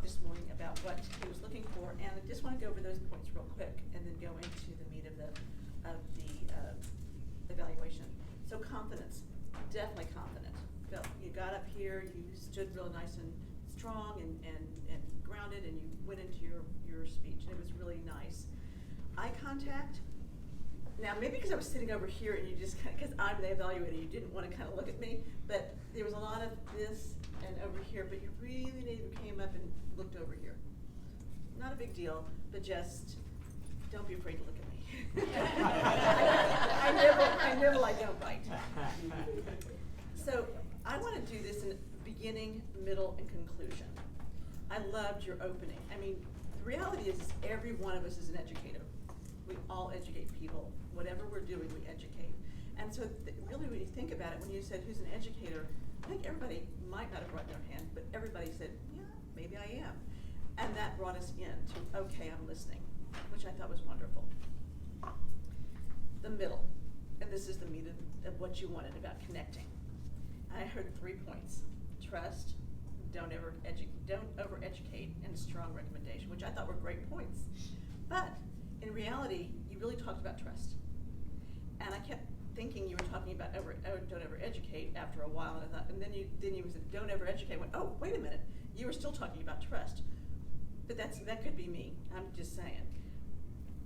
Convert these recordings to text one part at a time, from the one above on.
this morning about what he was looking for, and I just want to go over those points real quick and then go into the meat of the evaluation. So confidence, definitely confident. You got up here, you stood real nice and strong and grounded, and you went into your speech, and it was really nice. Eye contact. Now, maybe because I was sitting over here and you just kind of, because I'm the evaluator, you didn't want to kind of look at me, but there was a lot of this and over here, but you really came up and looked over here. Not a big deal, but just don't be afraid to look at me. I nibble, I don't bite. So I want to do this in beginning, middle, and conclusion. I loved your opening. I mean, the reality is every one of us is an educator. We all educate people. Whatever we're doing, we educate. And so really when you think about it, when you said who's an educator, I think everybody might not have brought their hand, but everybody said, yeah, maybe I am. And that brought us into, okay, I'm listening, which I thought was wonderful. The middle, and this is the meat of what you wanted about connecting. I heard 3 points: trust, don't over-educate, and strong recommendation, which I thought were great points. But in reality, you really talked about trust. And I kept thinking you were talking about don't over-educate after a while, and I thought, and then you said don't over-educate. I went, oh, wait a minute, you were still talking about trust. But that could be me, I'm just saying.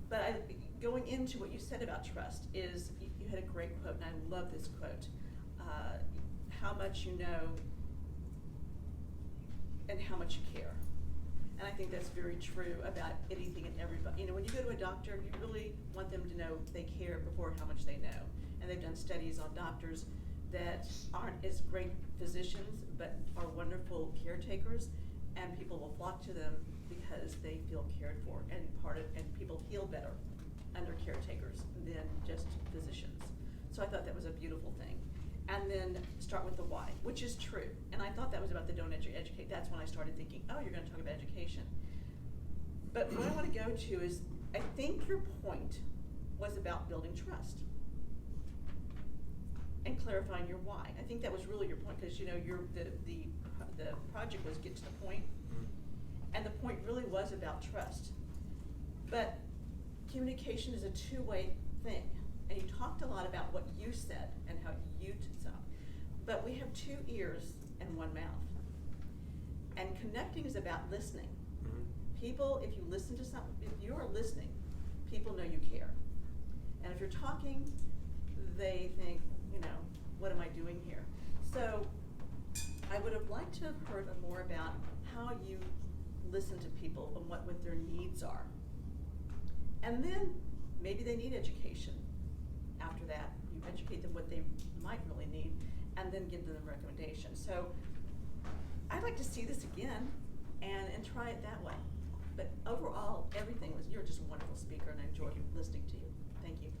But going into what you said about trust is, you had a great quote, and I love this quote. How much you know and how much you care. And I think that's very true about anything and everybody. You know, when you go to a doctor, you really want them to know they care before how much they know. And they've done studies on doctors that aren't as great physicians, but are wonderful caretakers, and people will flock to them because they feel cared for, and people heal better under caretakers than just physicians. So I thought that was a beautiful thing. And then start with the why, which is true. And I thought that was about the don't educate. That's when I started thinking, oh, you're going to talk about education. But what I want to go to is, I think your point was about building trust and clarifying your why. I think that was really your point, because the project was get to the point, and the point really was about trust. But communication is a two-way thing. And you talked a lot about what you said and how you saw. But we have 2 ears and 1 mouth. And connecting is about listening. People, if you listen to something, if you are listening, people know you care. And if you're talking, they think, what am I doing here? So I would have liked to have heard more about how you listen to people and what their needs are. And then maybe they need education. After that, you educate them what they might really need, and then give them a recommendation. So I'd like to see this again and try it that way. But overall, everything was, you're just a wonderful speaker, and I enjoyed listening to you. Thank you.